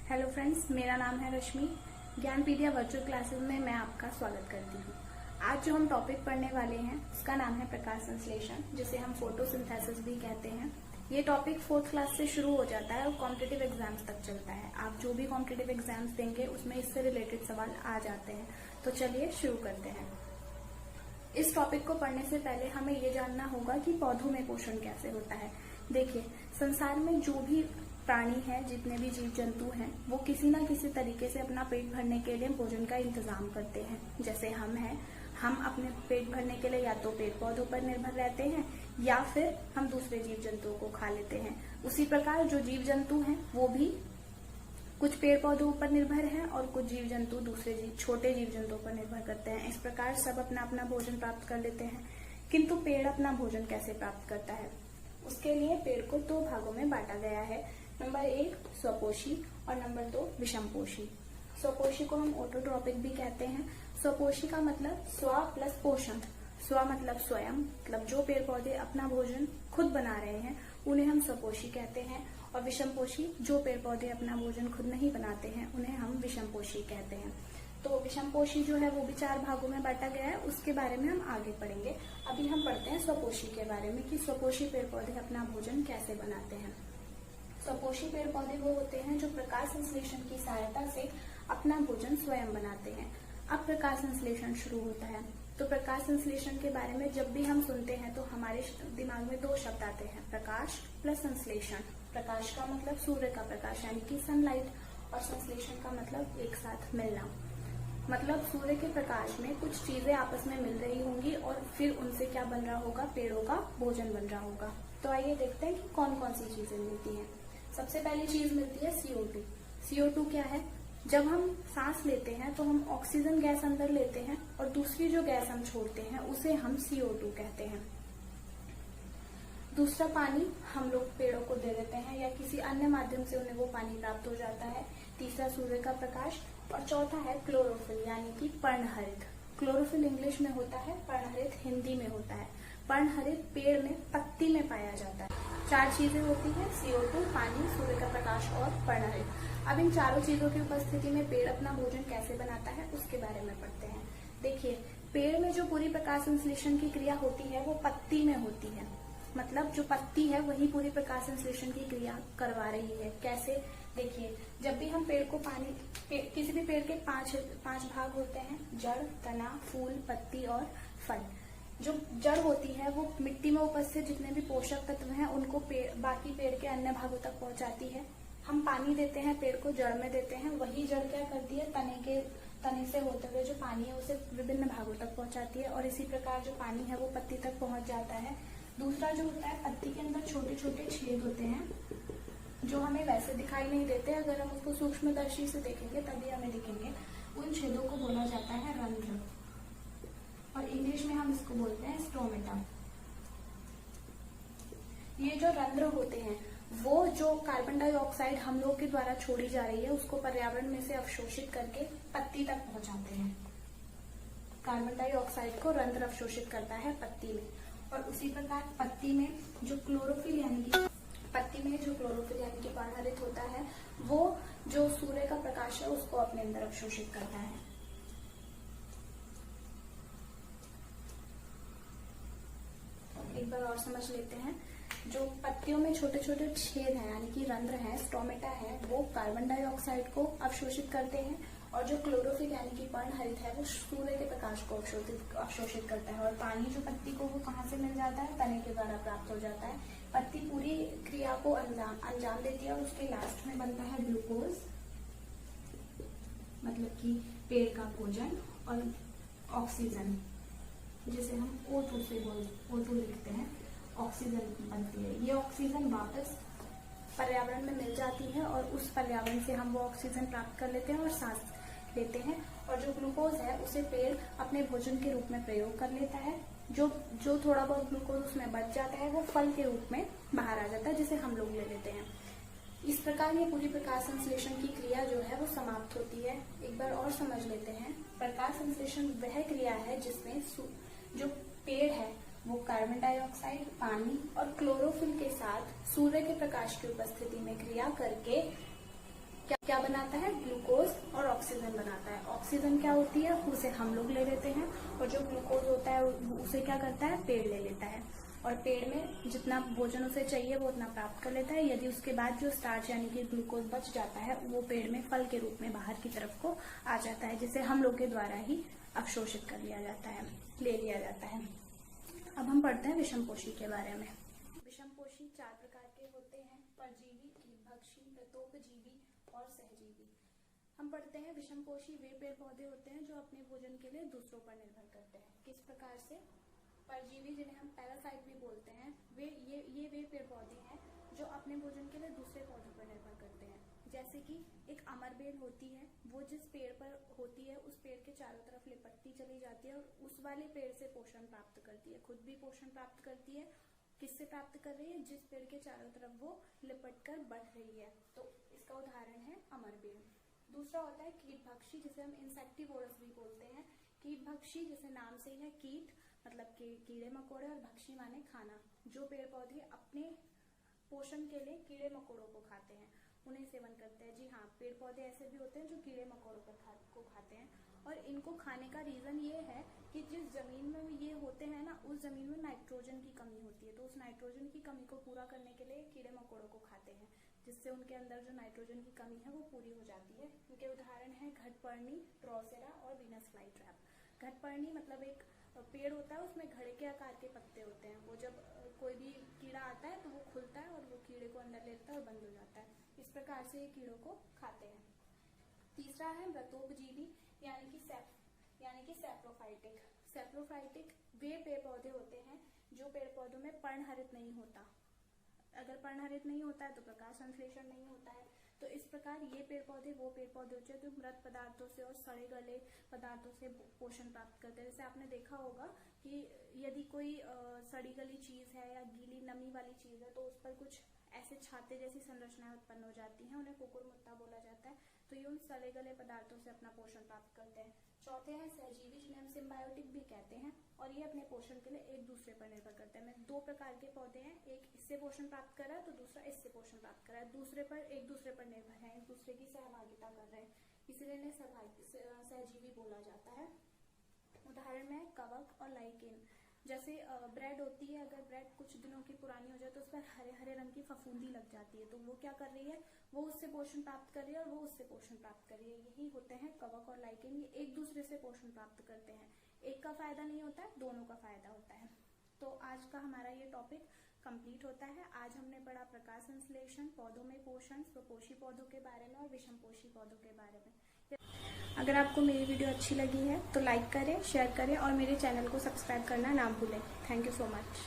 Hello friends, मेरा नाम है रश्मि। ज्ञानपीडिया वर्चुअल क्लासेस में मैं आपका स्वागत करती हूँ। आज जो हम टॉपिक पढ़ने वाले हैं उसका नाम है प्रकाश संश्लेषण, जिसे हम फोटोसिंथेसिस भी कहते हैं। ये टॉपिक 4th क्लास से शुरू हो जाता है और कॉम्पिटिटिव एग्जाम्स तक चलता है। आप जो भी कॉम्पिटिटिव एग्जाम्स देंगे उसमें इससे रिलेटेड सवाल आ जाते हैं। तो चलिए शुरू करते हैं। इस टॉपिक को पढ़ने से पहले हमें ये जानना होगा कि पौधों में पोषण कैसे होता है। देखिए, संसार में जो भी प्राणी है, जितने भी जीव जंतु हैं, वो किसी ना किसी तरीके से अपना पेट भरने के लिए भोजन का इंतजाम करते हैं। जैसे हम हैं, हम अपने पेट भरने के लिए या तो पेड़ पौधों पर निर्भर रहते हैं या फिर हम दूसरे जीव जंतुओं को खा लेते हैं। उसी प्रकार जो जीव जंतु हैं वो भी कुछ पेड़ पौधों पर निर्भर हैं और कुछ जीव जंतु दूसरे छोटे जीव जंतुओं पर निर्भर करते हैं। इस प्रकार सब अपना अपना भोजन प्राप्त कर लेते हैं। किंतु पेड़ अपना भोजन कैसे प्राप्त करता है? उसके लिए पेड़ को 2 भागों में बांटा गया है। नंबर 1 स्वपोषी और नंबर 2 विषमपोषी। स्वपोषी को हम ऑटोट्रॉपिक भी कहते हैं। स्वपोषी का मतलब स्व प्लस पोषण। स्व मतलब स्वयं, मतलब जो पेड़ पौधे अपना भोजन खुद बना रहे हैं उन्हें हम स्वपोषी कहते हैं। और विषमपोषी, जो पेड़ पौधे अपना भोजन खुद नहीं बनाते हैं उन्हें हम विषमपोषी कहते हैं। तो विषमपोषी जो है वो भी 4 भागों में बांटा गया है। उसके बारे में हम आगे पढ़ेंगे। अभी हम पढ़ते हैं स्वपोषी के बारे में कि स्वपोषी पेड़ पौधे अपना भोजन कैसे बनाते हैं। स्वपोषी पेड़ पौधे वो होते हैं जो प्रकाश संश्लेषण की सहायता से अपना भोजन स्वयं बनाते हैं। अब प्रकाश संश्लेषण शुरू होता है। तो प्रकाश संश्लेषण के बारे में जब भी हम सुनते हैं तो हमारे दिमाग में 2 शब्द आते हैं, प्रकाश प्लस संश्लेषण। प्रकाश का मतलब सूर्य का प्रकाश यानी कि सनलाइट, और संश्लेषण का मतलब एक साथ मिलना। मतलब सूर्य के प्रकाश में कुछ चीजें आपस में मिल रही होंगी और फिर उनसे क्या बन रहा होगा? पेड़ों का भोजन बन रहा होगा। तो आइए देखते हैं कि कौन कौन सी चीजें मिलती हैं। सबसे पहली चीज मिलती है CO2। CO2 क्या है? जब हम सांस लेते हैं तो हम ऑक्सीजन गैस अंदर लेते हैं और दूसरी जो गैस हम छोड़ते हैं उसे हम CO2 कहते हैं। दूसरा, पानी हम लोग पेड़ों को दे देते हैं या किसी अन्य माध्यम से उन्हें वो पानी प्राप्त हो जाता है। तीसरा, सूर्य का प्रकाश। और चौथा है क्लोरोफिल यानी कि पर्णहरित। क्लोरोफिल इंग्लिश में होता है, पर्णहरित हिंदी में होता है। पर्णहरित पेड़ में पत्ती में पाया जाता है। 4 चीजें होती हैं, CO2, पानी, सूर्य का प्रकाश और पर्णहरित। अब इन चारों चीजों की उपस्थिति में पेड़ अपना भोजन कैसे बनाता है उसके बारे में पढ़ते हैं। देखिए, पेड़ में जो पूरी प्रकाश संश्लेषण की क्रिया होती है वो पत्ती में होती है। मतलब जो पत्ती है वही पूरी प्रकाश संश्लेषण की क्रिया करवा रही है। कैसे? देखिए, जब भी हम पेड़ को किसी भी पेड़ के 5 भाग होते हैं, जड़, तना, फूल, पत्ती और फल। जो जड़ होती है वो मिट्टी में उपस्थित जितने भी पोषक तत्व हैं उनको बाकी पेड़ के अन्य भागों तक पहुंचाती है। हम पानी देते हैं, पेड़ को जड़ में देते हैं, वही जड़ क्या करती है? तने से होते हुए जो पानी है उसे विभिन्न भागों तक पहुंचाती है और इसी प्रकार जो पानी है वो पत्ती तक पहुंच जाता है। दूसरा जो होता है, पत्ती के अंदर छोटे छोटे छेद होते हैं जो हमें वैसे दिखाई नहीं देते। अगर हम उसको सूक्ष्मदर्शी से देखेंगे तभी हमें दिखेंगे। उन छेदों को बोला जाता है रंध्र, और इंग्लिश में हम इसको बोलते हैं स्टोमेटा। ये जो रंध्र होते हैं वो जो कार्बन डाइऑक्साइड हम लोग के द्वारा छोड़ी जा रही है उसको पर्यावरण में से अवशोषित करके पत्ती तक पहुंचाते हैं। कार्बन डाइऑक्साइड को रंध्र अवशोषित करता है पत्ती में। और उसी प्रकार पत्ती में जो क्लोरोफिल यानी कि पर्णहरित होता है वो जो सूर्य का प्रकाश है उसको अपने अंदर अवशोषित करता है। एक बार और समझ लेते हैं। जो पत्तियों में छोटे छोटे छेद हैं यानी कि रंध्र हैं, स्टोमेटा है, वो कार्बन डाइऑक्साइड को अवशोषित करते हैं। और जो क्लोरोफिल यानी कि पर्णहरित है वो सूर्य के प्रकाश को अवशोषित करता है। और पानी जो पत्ती को वो कहाँ से मिल जाता है? तने के द्वारा प्राप्त हो जाता है। पत्ती पूरी क्रिया को अंजाम देती है और उसके लास्ट में बनता है ग्लूकोज, मतलब कि पेड़ का भोजन, और ऑक्सीजन जिसे हम O2 लिखते हैं, ऑक्सीजन बनती है। ये ऑक्सीजन वापस पर्यावरण में मिल जाती है और उस पर्यावरण से हम वो ऑक्सीजन प्राप्त कर लेते हैं और सांस लेते हैं। और जो ग्लूकोज है उसे पेड़ अपने भोजन के रूप में प्रयोग कर लेता है। जो थोड़ा बहुत ग्लूकोज उसमें बच जाता है वो फल के रूप में बाहर आ जाता है, जिसे हम लोग ले लेते हैं। इस प्रकार ये पूरी प्रकाश संश्लेषण की क्रिया जो है वो समाप्त होती है। एक बार और समझ लेते हैं। प्रकाश संश्लेषण वह क्रिया है जिसमें जो पेड़ है वो कार्बन डाइऑक्साइड, पानी और क्लोरोफिल के साथ सूर्य के प्रकाश की उपस्थिति में क्रिया करके क्या बनाता है? ग्लूकोज और ऑक्सीजन बनाता है। ऑक्सीजन क्या होती है? उसे हम लोग ले लेते हैं, और जो ग्लूकोज होता है उसे क्या करता है? पेड़ ले लेता है, और पेड़ में जितना भोजन उसे चाहिए वो उतना प्राप्त कर लेता है। यदि उसके बाद जो स्टार्च यानी कि ग्लूकोज बच जाता है वो पेड़ में फल के रूप में बाहर की तरफ को आ जाता है, जिसे हम लोग के द्वारा ही अवशोषित कर लिया जाता है, ले लिया जाता है। अब हम पढ़ते हैं विषमपोषी के बारे में। विषमपोषी 4 प्रकार के होते हैं: परजीवी, कीटभक्षी, प्रतोपजीवी और सहजीवी। हम पढ़ते हैं विषमपोषी वे पेड़ पौधे होते हैं जो अपने भोजन के लिए दूसरों पर निर्भर करते हैं। किस प्रकार से? परजीवी, जिन्हें हम पैरासाइट भी बोलते हैं, वे पेड़ पौधे हैं जो अपने भोजन के लिए दूसरे पौधों पर निर्भर करते हैं। जैसे कि एक अमरबेल होती है, वो जिस पेड़ पर होती है उस पेड़ के चारों तरफ लिपटती चली जाती है और उस वाले पेड़ से पोषण प्राप्त करती है, खुद भी पोषण प्राप्त करती है। किससे प्राप्त कर रही है? जिस पेड़ के चारों तरफ वो लिपट कर बढ़ रही है। तो इसका उदाहरण है अमरबेल। दूसरा होता है कीटभक्षी, जिसे हम इंसेक्टिवोरस भी बोलते हैं। कीटभक्षी, जैसे नाम से ही है, कीट मतलब कीड़े मकोड़े और भक्षी माने खाना। जो पेड़ पौधे अपने पोषण के लिए कीड़े मकोड़ों को खाते हैं उन्हें सेवन करते हैं। जी हाँ, पेड़ पौधे ऐसे भी होते हैं जो कीड़े मकोड़ों को खाते हैं, और इनको खाने का रीजन ये है कि जिस जमीन में ये होते हैं ना, उस जमीन में नाइट्रोजन की कमी होती है, तो उस नाइट्रोजन की कमी को पूरा करने के लिए कीड़े मकोड़ों को खाते हैं, जिससे उनके अंदर जो नाइट्रोजन की कमी है वो पूरी हो जाती है। इनके उदाहरण है घटपर्णी, ड्रोसेरा और वीनस फ्लाई ट्रैप। घटपर्णी मतलब एक पेड़ होता है, उसमें घड़े के आकार के पत्ते होते हैं। वो जब कोई भी कीड़ा आता है तो वो खुलता है और वो कीड़े को अंदर लेता है और बंद हो जाता है। इस प्रकार से ये कीड़ों को खाते हैं। तीसरा है व्रतोपजीवी यानी कि सैप्रोफाइटिक। सैप्रोफाइटिक वे पेड़ पौधे होते हैं जो पेड़ पौधों में पर्णहरित नहीं होता। अगर पर्णहरित नहीं होता है तो प्रकाश संश्लेषण नहीं होता है। तो इस प्रकार ये पेड़ पौधे वो पेड़ पौधे होते हैं जो मृत पदार्थों से और सड़े गले पदार्थों से पोषण प्राप्त करते हैं। जैसे आपने देखा होगा कि यदि कोई सड़ी गली चीज है या गीली नमी वाली चीज है तो उस पर कुछ ऐसे छाते जैसी संरचनाएं उत्पन्न हो जाती हैं, उन्हें कुकुरमुत्ता बोला जाता है। तो ये उन सड़े गले पदार्थों से अपना पोषण प्राप्त करते हैं। चौथे हैं सहजीवी, जिन्हें हम सिम्बायोटिक भी कहते हैं, और ये अपने पोषण के लिए एक दूसरे पर निर्भर करते हैं। 2 प्रकार के पौधे हैं, एक इससे पोषण प्राप्त कर रहा है तो दूसरा इससे पोषण प्राप्त कर रहा है, एक दूसरे पर निर्भर है, एक दूसरे की सहभागिता कर रहे हैं, इसलिए इन्हें सहजीवी बोला जाता है। उदाहरण में कवक और लाइकेन। जैसे ब्रेड होती है, अगर ब्रेड कुछ दिनों की पुरानी हो जाए तो उस पर हरे हरे रंग की फफूंदी लग जाती है, तो वो क्या कर रही है? वो उससे पोषण प्राप्त कर रही है और वो उससे पोषण प्राप्त कर रही है। यही होते हैं कवक और लाइकेन, ये एक दूसरे से पोषण प्राप्त करते हैं। एक का फायदा नहीं होता है, दोनों का फायदा होता है। तो आज का हमारा ये टॉपिक कंप्लीट होता है। आज हमने पढ़ा प्रकाश संश्लेषण, पौधों में पोषण, स्वपोषी पौधों के बारे में और विषमपोषी पौधों के बारे में। अगर आपको मेरी वीडियो अच्छी लगी है तो लाइक करें, शेयर करें और मेरे चैनल को सब्सक्राइब करना ना भूलें। Thank you so much.